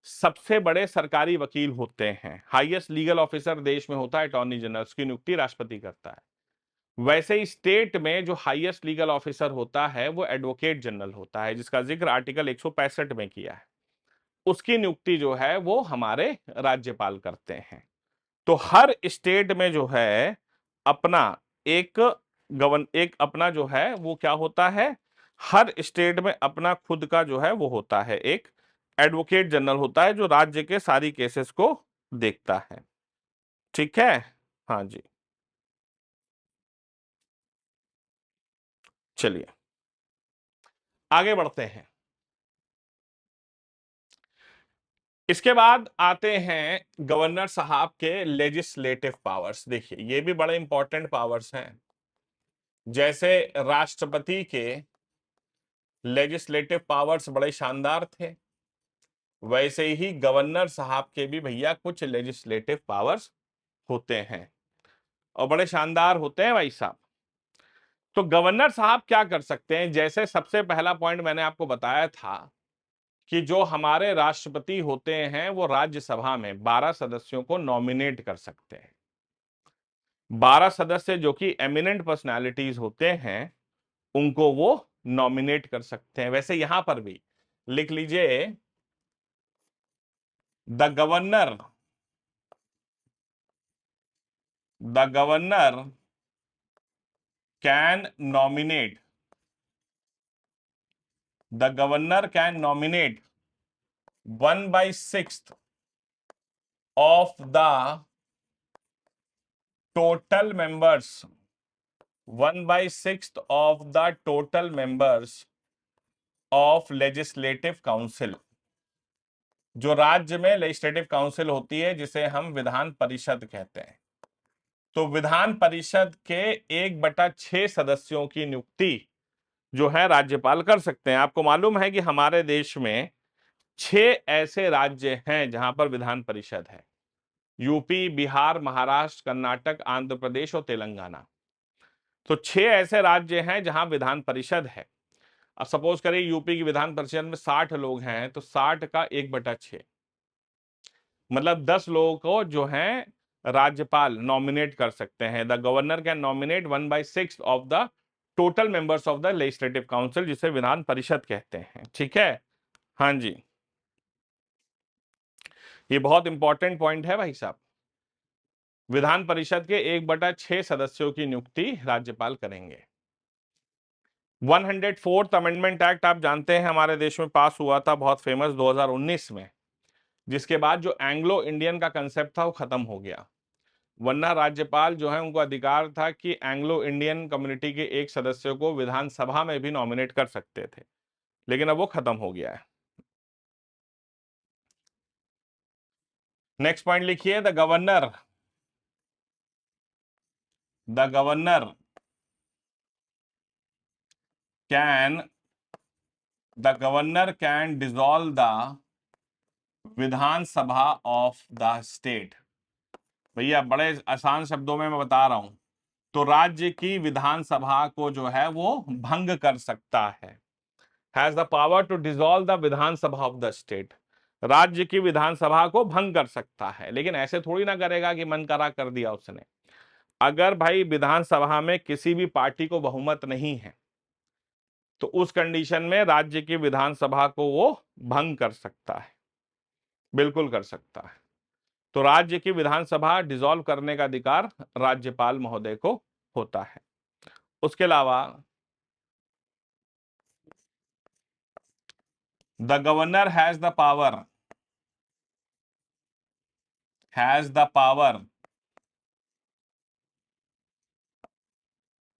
सबसे बड़े सरकारी वकील होते हैं, हाईएस्ट लीगल ऑफिसर देश में होता है अटॉर्नी जनरल, उसकी नियुक्ति राष्ट्रपति करता है। वैसे ही स्टेट में जो हाईएस्ट लीगल ऑफिसर होता है वो एडवोकेट जनरल होता है, जिसका जिक्र आर्टिकल 165 में किया है। उसकी नियुक्ति जो है वो हमारे राज्यपाल करते हैं। तो हर स्टेट में जो है अपना एक एक अपना जो है वो क्या होता है, हर स्टेट में अपना खुद का जो है वो होता है, एक एडवोकेट जनरल होता है जो राज्य के सारी केसेस को देखता है, ठीक है। हाँ जी, चलिए आगे बढ़ते हैं। इसके बाद आते हैं गवर्नर साहब के लेजिस्लेटिव पावर्स। देखिए ये भी बड़े इंपॉर्टेंट पावर्स हैं। जैसे राष्ट्रपति के लेजिस्लेटिव पावर्स बड़े शानदार थे, वैसे ही गवर्नर साहब के भी भैया कुछ लेजिस्लेटिव पावर्स होते हैं और बड़े शानदार होते हैं भाई साहब। तो गवर्नर साहब क्या कर सकते हैं? जैसे सबसे पहला पॉइंट मैंने आपको बताया था कि जो हमारे राष्ट्रपति होते हैं वो राज्यसभा में 12 सदस्यों को नॉमिनेट कर सकते हैं। 12 सदस्य जो कि एमिनेंट पर्सनालिटीज होते हैं उनको वो नॉमिनेट कर सकते हैं। वैसे यहां पर भी लिख लीजिए, the governor, the governor can nominate, the governor can nominate 1/6 of the total members, 1/6 of the total members of legislative council, जो राज्य में लेजिस्लेटिव काउंसिल होती है जिसे हम विधान परिषद कहते हैं। तो विधान परिषद के 1/6 सदस्यों की नियुक्ति जो है राज्यपाल कर सकते हैं। आपको मालूम है कि हमारे देश में 6 ऐसे राज्य हैं जहां पर विधान परिषद है, यूपी, बिहार, महाराष्ट्र, कर्नाटक, आंध्र प्रदेश और तेलंगाना। तो 6 ऐसे राज्य हैं जहां विधान परिषद है। अब सपोज करिए यूपी की विधान परिषद में 60 लोग हैं, तो 60 का 1/6 मतलब 10 लोगों को जो है राज्यपाल नॉमिनेट कर सकते हैं। The governor can nominate 1/6 of the total members of the legislative council, जिसे विधान परिषद कहते हैं। ठीक है, हाँ जी, ये बहुत इंपॉर्टेंट पॉइंट है भाई साहब। विधान परिषद के 1/6 सदस्यों की नियुक्ति राज्यपाल करेंगे। 104th अमेंडमेंट एक्ट आप जानते हैं हमारे देश में पास हुआ था, बहुत फेमस, 2019 में, जिसके बाद जो एंग्लो इंडियन का कंसेप्ट था वो खत्म हो गया। वरना राज्यपाल जो है उनको अधिकार था कि एंग्लो इंडियन कम्युनिटी के एक सदस्य को विधानसभा में भी नॉमिनेट कर सकते थे, लेकिन अब वो खत्म हो गया है। नेक्स्ट पॉइंट लिखिए, the governor can dissolve the Vidhansabha of the state. भैया बड़े आसान शब्दों में मैं बता रहा हूं, तो राज्य की विधानसभा को जो है वो भंग कर सकता है। Has the power to dissolve the Vidhansabha of the state, राज्य की विधानसभा को भंग कर सकता है, लेकिन ऐसे थोड़ी ना करेगा कि मन करा कर दिया उसने। अगर भाई विधानसभा में किसी भी पार्टी को बहुमत नहीं है तो उस कंडीशन में राज्य की विधानसभा को वो भंग कर सकता है, बिल्कुल कर सकता है। तो राज्य की विधानसभा डिसॉल्व करने का अधिकार राज्यपाल महोदय को होता है। उसके अलावा the governor has the power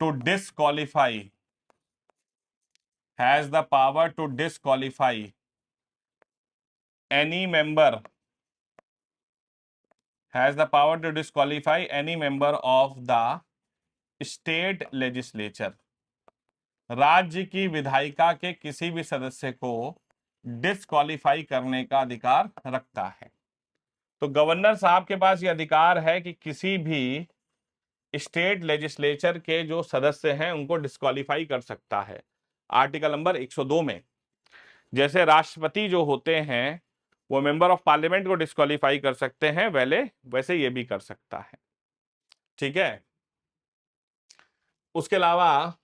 to disqualify any member of the state legislature, राज्य की विधायिका के किसी भी सदस्य को डिसक्वालीफाई करने का अधिकार रखता है। तो गवर्नर साहब के पास यह अधिकार है कि किसी भी स्टेट लेजिस्लेचर के जो सदस्य हैं उनको डिसक्वालीफाई कर सकता है, आर्टिकल नंबर 102 में। जैसे राष्ट्रपति जो होते हैं वो मेंबर ऑफ पार्लियामेंट को डिस्क्वालीफाई कर सकते हैं, वैसे ये भी कर सकता है। ठीक है, उसके अलावा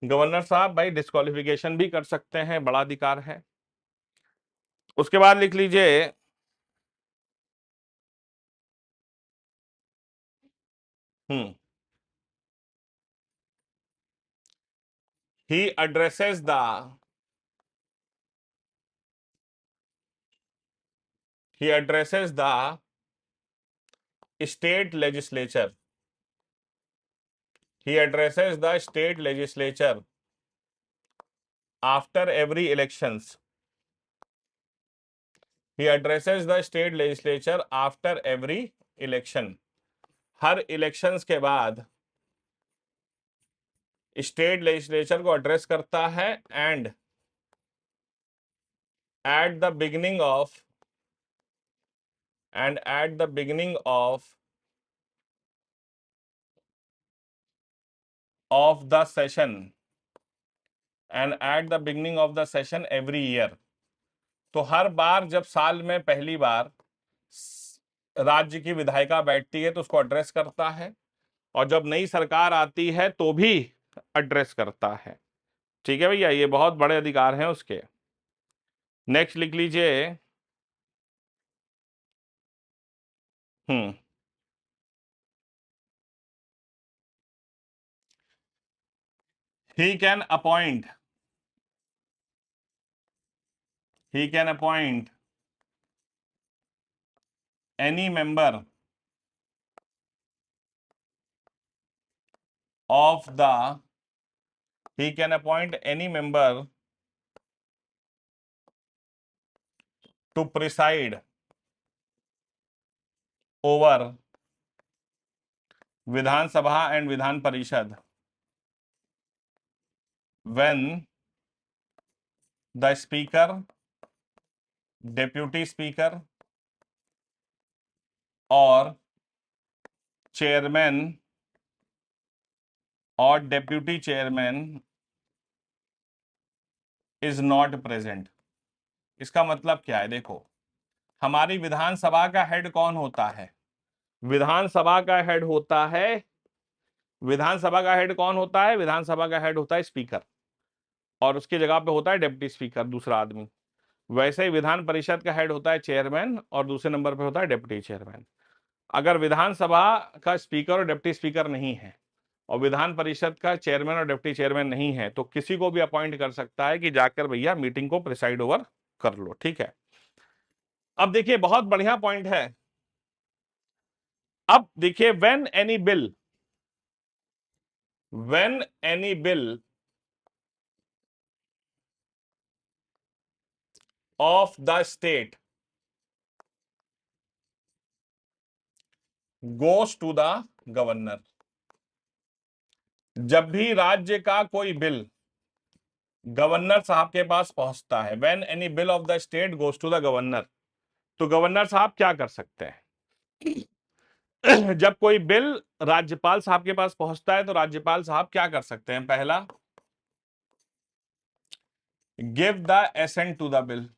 गवर्नर साहब भाई डिस्क्वालिफिकेशन भी कर सकते हैं, बड़ा अधिकार है। उसके बाद लिख लीजिए, ही addresses the state legislature after every elections. Her elections के बाद स्टेट लेजिस्लेचर को एड्रेस करता है, and at the beginning of the session every year. तो हर बार जब साल में पहली बार राज्य की विधायिका बैठती है तो उसको एड्रेस करता है, और जब नई सरकार आती है तो भी एड्रेस करता है। ठीक है भैया, ये बहुत बड़े अधिकार हैं उसके। नेक्स्ट लिख लीजिए, he can appoint he can appoint any member of the he can appoint any member to preside over Vidhan Sabha and Vidhan Parishad when the speaker, deputy speaker or chairman or deputy chairman is not present। इसका मतलब क्या है? देखो, हमारी विधानसभा का head कौन होता है? विधानसभा का हेड होता है, विधानसभा का हेड कौन होता है? विधानसभा का हेड होता है स्पीकर, और उसकी जगह पे होता है डिप्टी स्पीकर, दूसरा आदमी। वैसे ही विधान परिषद का हेड होता है चेयरमैन, और दूसरे नंबर पे होता है डिप्टी चेयरमैन। अगर विधानसभा का स्पीकर और डिप्टी स्पीकर नहीं है, और विधान परिषद का चेयरमैन और डिप्टी चेयरमैन नहीं है, तो किसी को भी अपॉइंट कर सकता है कि जाकर भैया मीटिंग को प्रिसाइड ओवर कर लो। ठीक है, अब देखिए बहुत बढ़िया पॉइंट है। अब देखिए, when any bill of the state goes to the governor, जब भी राज्य का कोई बिल गवर्नर साहब के पास पहुंचता है, when any bill of the state goes to the governor, तो गवर्नर साहब क्या कर सकते हैं? जब कोई बिल राज्यपाल साहब के पास पहुंचता है, तो राज्यपाल साहब क्या कर सकते हैं? पहला, give the assent to the bill.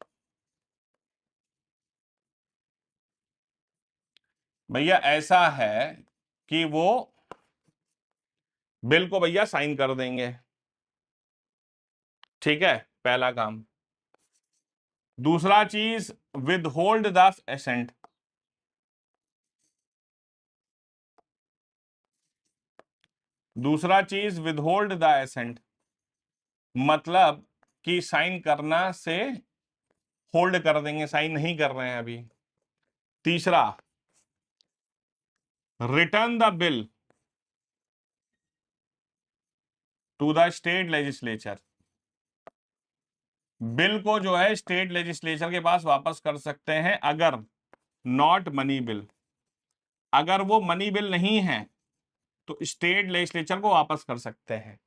भैया ऐसा है कि वो बिल को भैया साइन कर देंगे। ठीक है, पहला काम। दूसरा चीज, विद होल्ड द एसेंट। दूसरा चीज, विद होल्ड द एसेंट, मतलब कि साइन करना से होल्ड कर देंगे, साइन नहीं कर रहे हैं अभी। तीसरा, return the bill to the state legislature. Bill को जो है स्टेट लेजिस्लेचर के पास वापस कर सकते हैं, अगर नॉट मनी बिल, अगर वो मनी बिल नहीं है तो स्टेट लेजिस्लेचर को वापस कर सकते हैं।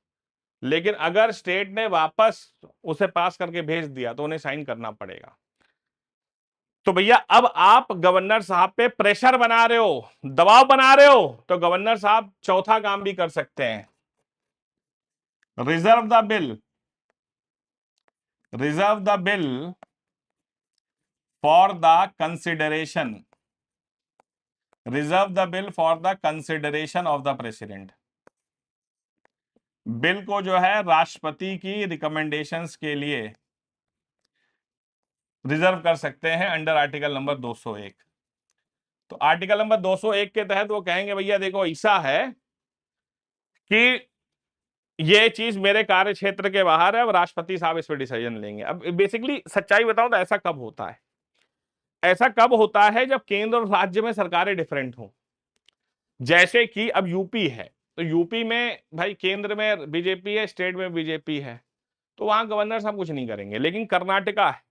लेकिन अगर स्टेट ने वापस उसे पास करके भेज दिया तो उन्हें साइन करना पड़ेगा। तो भैया अब आप गवर्नर साहब पे प्रेशर बना रहे हो, दबाव बना रहे हो, तो गवर्नर साहब चौथा काम भी कर सकते हैं, reserve the bill for the consideration, reserve the bill for the consideration of the president. Bill को जो है राष्ट्रपति की रिकमेंडेशंस के लिए रिजर्व कर सकते हैं अंडर आर्टिकल नंबर 201। तो आर्टिकल नंबर 201 के तहत वो कहेंगे भैया देखो ऐसा है कि ये चीज मेरे कार्य क्षेत्र के बाहर है, अब राष्ट्रपति साहब इस पर डिसीजन लेंगे। अब बेसिकली सच्चाई बताऊं तो ऐसा कब होता है? ऐसा कब होता है जब केंद्र और राज्य में सरकारें डिफरेंट हों। जैसे कि अब यूपी है, तो यूपी में भाई केंद्र में बीजेपी है, स्टेट में बीजेपी है, तो वहां गवर्नर साहब कुछ नहीं करेंगे। लेकिन कर्नाटका है,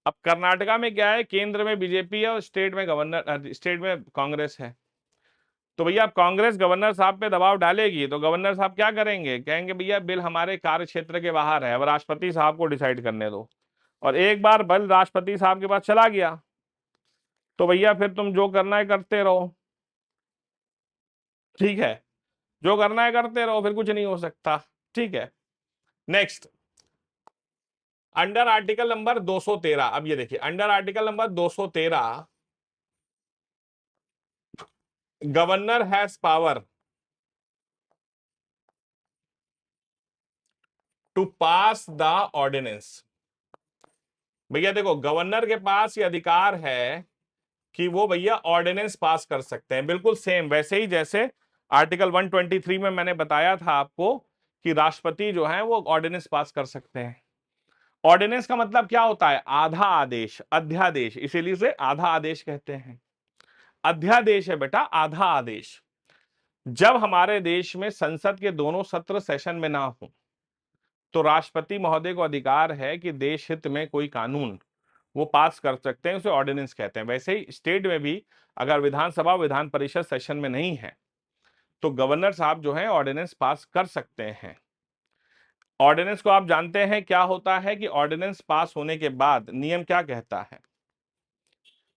अब कर्नाटका में क्या है, केंद्र में बीजेपी है और स्टेट में कांग्रेस है। तो भैया अब कांग्रेस गवर्नर साहब पे दबाव डालेगी तो गवर्नर साहब क्या करेंगे? कहेंगे भैया बिल हमारे कार्य क्षेत्र के बाहर है, अब राष्ट्रपति साहब को डिसाइड करने दो। और एक बार बिल राष्ट्रपति साहब के पास चला गया तो भैया फिर तुम जो करना है करते रहो। ठीक है, जो करना है करते रहो, फिर कुछ नहीं हो सकता। ठीक है, नेक्स्ट, अंडर आर्टिकल नंबर 213। अब ये देखिए, under article number 213, governor has power to pass the ordinance. भैया देखो, गवर्नर के पास ये अधिकार है कि वो भैया ऑर्डिनेंस पास कर सकते हैं, बिल्कुल सेम वैसे ही जैसे आर्टिकल 123 में मैंने बताया था आपको कि राष्ट्रपति जो है वो ऑर्डिनेंस पास कर सकते हैं। ऑर्डिनेंस का मतलब क्या होता है? आधा आदेश, अध्यादेश, इसीलिए इसे आधा आदेश कहते हैं। अध्यादेश है बेटा, आधा आदेश। जब हमारे देश में संसद के दोनों सत्र सेशन में ना हो तो राष्ट्रपति महोदय को अधिकार है कि देश हित में कोई कानून वो पास कर सकते हैं, उसे ऑर्डिनेंस कहते हैं। वैसे ही स्टेट में भी अगर विधानसभा विधान परिषद सेशन में नहीं है तो गवर्नर साहब जो है ऑर्डिनेंस पास कर सकते हैं। ऑर्डिनेंस को आप जानते हैं क्या होता है कि ऑर्डिनेंस पास होने के बाद नियम क्या कहता है?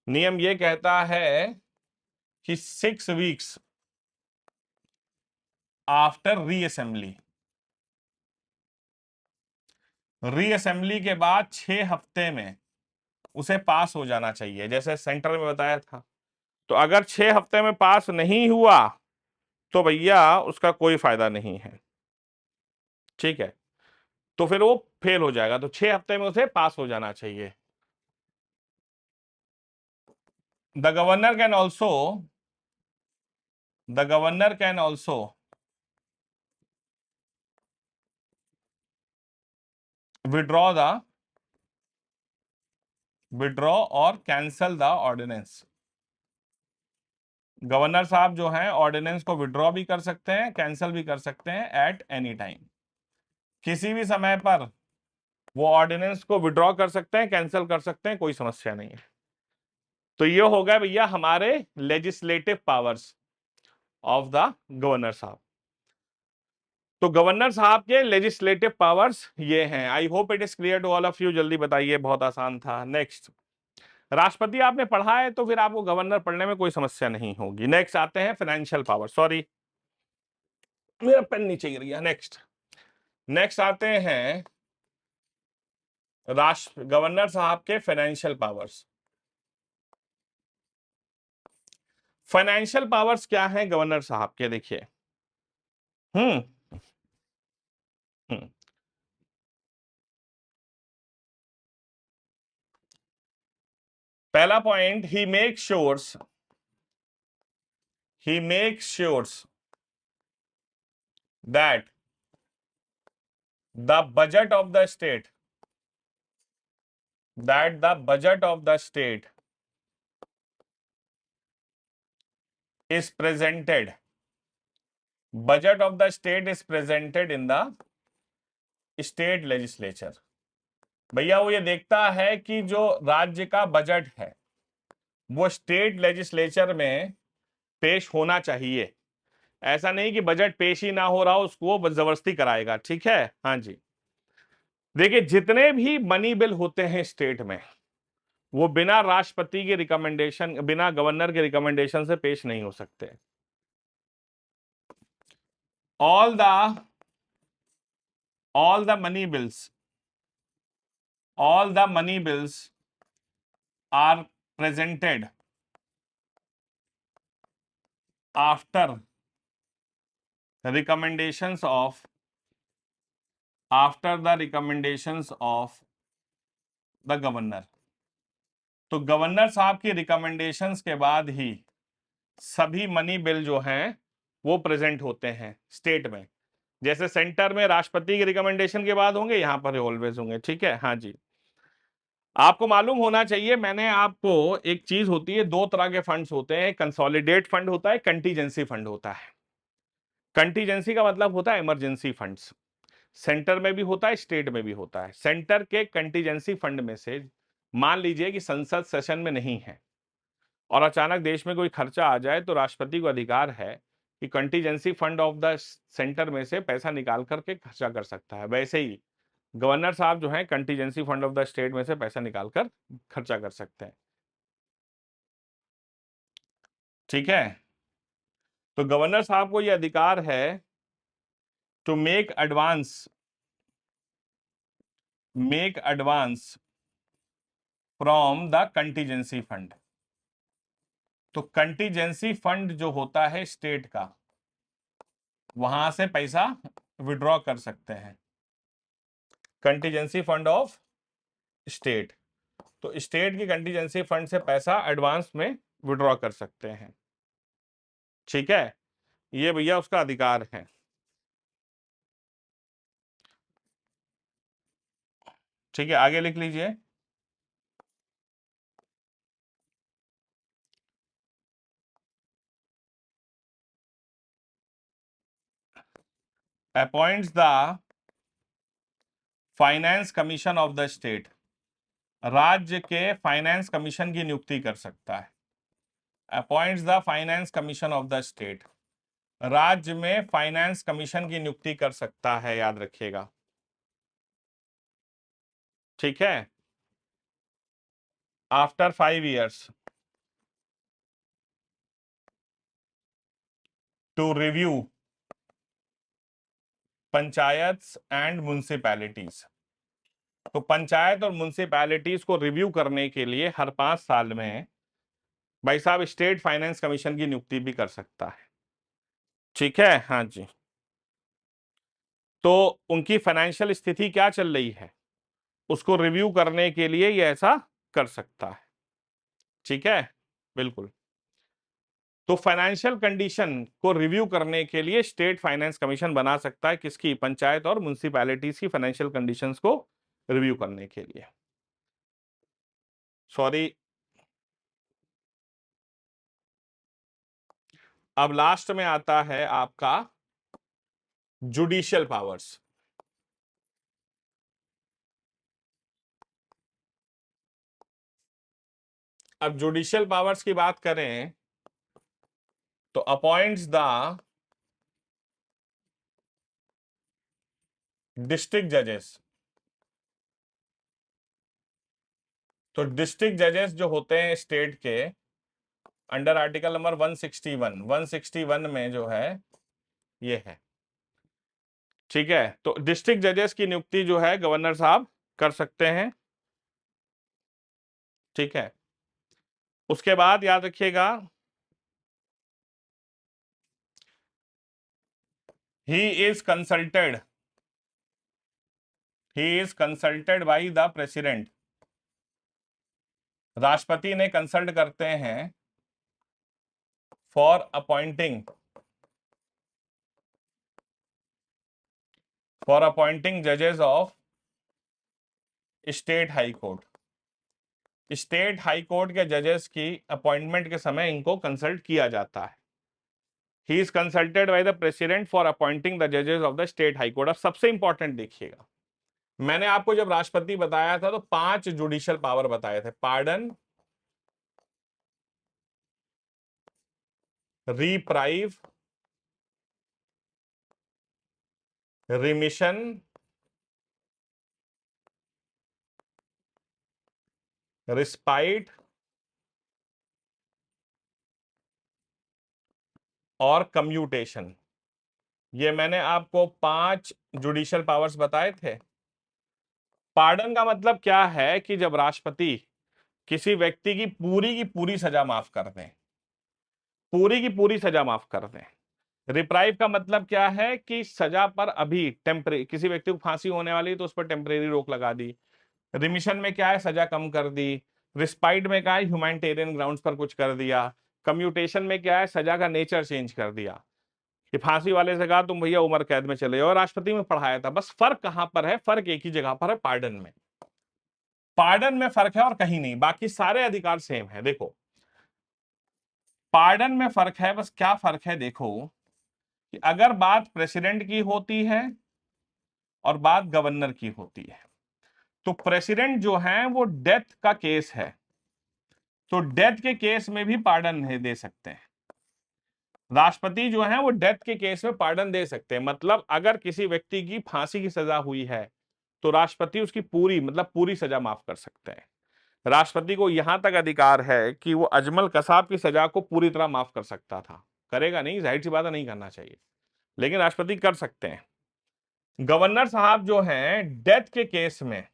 नियम ये कहता है कि 6 वीक्स आफ्टर रीअसेंबली, रीअसेंबली के बाद 6 हफ्ते में उसे पास हो जाना चाहिए, जैसे सेंटर में बताया था। तो अगर 6 हफ्ते में पास नहीं हुआ तो भैया उसका कोई फायदा नहीं है, ठीक है? तो फिर वो फेल हो जाएगा। तो 6 हफ्ते में उसे पास हो जाना चाहिए। The governor can also, the governor can also withdraw the, withdraw और कैंसल द ऑर्डिनेंस। गवर्नर साहब जो हैं ऑर्डिनेंस को विड्रॉ भी कर सकते हैं, कैंसिल भी कर सकते हैं एट एनी टाइम। किसी भी समय पर वो ऑर्डिनेंस को विड्रॉ कर सकते हैं, कैंसिल कर सकते हैं, कोई समस्या नहीं है। तो ये हो गया भैया हमारे legislative powers of the governor साहब। तो गवर्नर साहब के लेजिस्लेटिव पावर्स ये हैं। I hope it is clear to all of you. जल्दी बताइए, बहुत आसान था। नेक्स्ट, राष्ट्रपति आपने पढ़ा है तो फिर आपको गवर्नर पढ़ने में कोई समस्या नहीं होगी। नेक्स्ट आते हैं फाइनेंशियल पावर। सॉरी मेरा पेन नीचे गिर गया। नेक्स्ट, नेक्स्ट आते हैं राष्ट्र गवर्नर साहब के फाइनेंशियल पावर्स। फाइनेंशियल पावर्स क्या है गवर्नर साहब के? देखिए, हम्म हम्म पहला point, he makes sure that the budget of the state, that the budget of the state is presented, budget of the state is presented in the state legislature। भैया वो ये देखता है कि जो राज्य का बजट है वो स्टेट लेजिस्लेचर में पेश होना चाहिए। ऐसा नहीं कि बजट पेश ही ना हो रहा हो उसको वो जबरदस्ती कराएगा, ठीक है? हाँ जी। देखिए, जितने भी मनी बिल होते हैं स्टेट में वो बिना राष्ट्रपति के रिकमेंडेशन, बिना गवर्नर के रिकमेंडेशन से पेश नहीं हो सकते। All the money bills, all the money bills are presented after recommendations of, after the recommendations of the governor। तो गवर्नर साहब की रिकमेंडेशंस के बाद ही सभी मनी बिल जो हैं वो प्रेजेंट होते हैं स्टेट में। जैसे सेंटर में राष्ट्रपति की रिकमेंडेशन के बाद होंगे, यहां पर ऑलवेज होंगे, ठीक है? हाँ जी। आपको मालूम होना चाहिए, मैंने आपको, एक चीज होती है, दो तरह के फंड्स होते हैं, कंसोलिडेट फंड होता है, कंटीजेंसी फंड होता है। कंटीजेंसी का मतलब होता है इमरजेंसी फंड्स। सेंटर में भी होता है, स्टेट में भी होता है। सेंटर के कंटीजेंसी फंड में से मान लीजिए कि संसद सेशन में नहीं है और अचानक देश में कोई खर्चा आ जाए तो राष्ट्रपति को अधिकार है कि contingency fund of the centre में से पैसा निकाल करके खर्चा कर सकता है। वैसे ही गवर्नर साहब जो है contingency fund of the state में से पैसा निकाल कर खर्चा कर सकते हैं, ठीक है? तो गवर्नर साहब को यह अधिकार है to make advance from the contingency fund. तो कंटीजेंसी फंड जो होता है स्टेट का, वहां से पैसा विड्रॉ कर सकते हैं। कंटीजेंसी फंड ऑफ स्टेट, तो स्टेट की कंटीजेंसी फंड से पैसा एडवांस में विड्रॉ कर सकते हैं, ठीक है? ये भैया उसका अधिकार है, ठीक है, आगे लिख लीजिए। Appoints the finance commission of the state, राज्य के फाइनेंस कमीशन की नियुक्ति कर सकता है। Appoints the finance commission of the state, राज्य में फाइनेंस कमीशन की नियुक्ति कर सकता है, याद रखिएगा। ठीक है, after 5 years to review panchayat and municipalities. तो पंचायत और म्युनिसिपैलिटीज को रिव्यू करने के लिए हर 5 साल में भाई साहब स्टेट फाइनेंस कमीशन की नियुक्ति भी कर सकता है। ठीक है, हाँ जी। तो उनकी फाइनेंशियल स्थिति क्या चल रही है उसको रिव्यू करने के लिए ये ऐसा कर सकता है। ठीक है, बिल्कुल। तो फाइनेंशियल कंडीशन को रिव्यू करने के लिए स्टेट फाइनेंस कमीशन बना सकता है, किसकी? पंचायत और म्युनिसिपैलिटीज की फाइनेंशियल कंडीशंस को रिव्यू करने के लिए। सॉरी, अब लास्ट में आता है आपका जुडिशियल पावर्स। अब जुडिशियल पावर्स की बात करें तो अपॉइंट्स द डिस्ट्रिक्ट जजेस। तो डिस्ट्रिक्ट जजेस जो होते हैं स्टेट के, अंडर आर्टिकल नंबर 161 में जो है ये है। ठीक है, तो डिस्ट्रिक्ट जजेस की नियुक्ति जो है गवर्नर साहब कर सकते हैं। ठीक है, उसके बाद याद रखिएगा ही is consulted by the president. राष्ट्रपति ने कंसल्ट करते हैं फॉर अपॉइंटिंग जजेस of state high court. State high court के जजेस की अपॉइंटमेंट के समय इनको कंसल्ट किया जाता है। He is consulted by the president for appointing the जजेस of the state high court. अब सबसे इंपॉर्टेंट देखिएगा, मैंने आपको जब राष्ट्रपति बताया था तो 5 जुडिशियल पावर बताए थे: पार्डन, रिप्राइव, रिमिशन, रिस्पाइट और कम्यूटेशन। ये मैंने आपको 5 जुडिशियल पावर्स बताए थे। पार्डन का मतलब क्या है कि जब राष्ट्रपति किसी व्यक्ति की पूरी सजा माफ कर दें, पूरी की पूरी सजा माफ कर दें। रिप्राइव का मतलब क्या है कि सजा पर अभी टेम्परेरी, किसी व्यक्ति को फांसी होने वाली है तो उस पर टेम्परेरी रोक लगा दी। रिमिशन में क्या है? सजा कम कर दी। रिस्पाइट में क्या है? ह्यूमैनिटेरियन ग्राउंड्स पर कुछ कर दिया। कम्यूटेशन में क्या है? सजा का नेचर चेंज कर दिया कि फांसी वाले से कहा तुम भैया उम्र कैद में चले जाओ। राष्ट्रपति में पढ़ाया था। बस फर्क कहां पर है? फर्क एक ही जगह पर है, पार्डन में। पार्डन में फर्क है और कहीं नहीं, बाकी सारे अधिकार सेम है। देखो पार्डन में फर्क है, बस क्या फर्क है देखो कि अगर बात प्रेसिडेंट की होती है और बात गवर्नर की होती है तो प्रेसिडेंट जो है वो डेथ का केस है तो डेथ के केस में भी पार्डन नहीं दे सकते हैं। राष्ट्रपति जो है वो डेथ के केस में पार्डन दे सकते हैं। मतलब अगर किसी व्यक्ति की फांसी की सजा हुई है तो राष्ट्रपति उसकी पूरी सजा माफ कर सकते हैं। राष्ट्रपति को यहां तक अधिकार है कि वो अजमल कसाब की सजा को पूरी तरह माफ कर सकता था। करेगा नहीं, जाहिर सी बात है, नहीं करना चाहिए, लेकिन राष्ट्रपति कर सकते हैं। गवर्नर साहब जो हैं डेथ के केस में,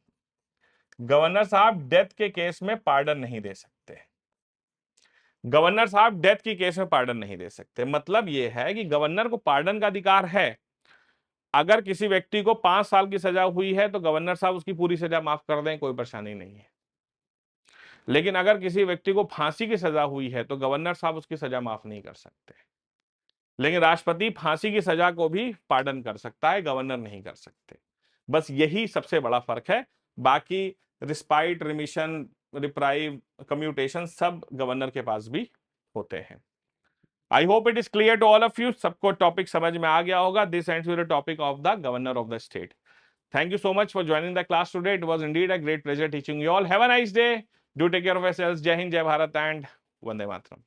गवर्नर साहब डेथ के केस में पार्डन नहीं दे सकते। गवर्नर साहब डेथ की केस में पार्डन नहीं दे सकते। मतलब यह है कि गवर्नर को पार्डन का अधिकार है। अगर किसी व्यक्ति को 5 साल की सजा हुई है तो गवर्नर साहब उसकी पूरी सजा माफ कर दें, कोई परेशानी नहीं है। लेकिन अगर किसी व्यक्ति को फांसी की सजा हुई है तो गवर्नर साहब उसकी सजा माफ नहीं कर सकते। लेकिन राष्ट्रपति फांसी की सजा को भी पार्डन कर सकता है, गवर्नर नहीं कर सकते। बस यही सबसे बड़ा फर्क है। बाकी रिस्पाइट, रिमिशन, रिप्राइव, कम्यूटेशन सब गवर्नर के पास भी होते हैं। I hope it is clear to all of you. सबको टॉपिक समझ में आ गया होगा। This ends with the topic of the governor of the state. Thank you so much for joining the class today. It was indeed a great pleasure teaching you all. Have a nice day. Do take care of yourselves. Jai Hind, Jai Bharat, and Vande Mataram.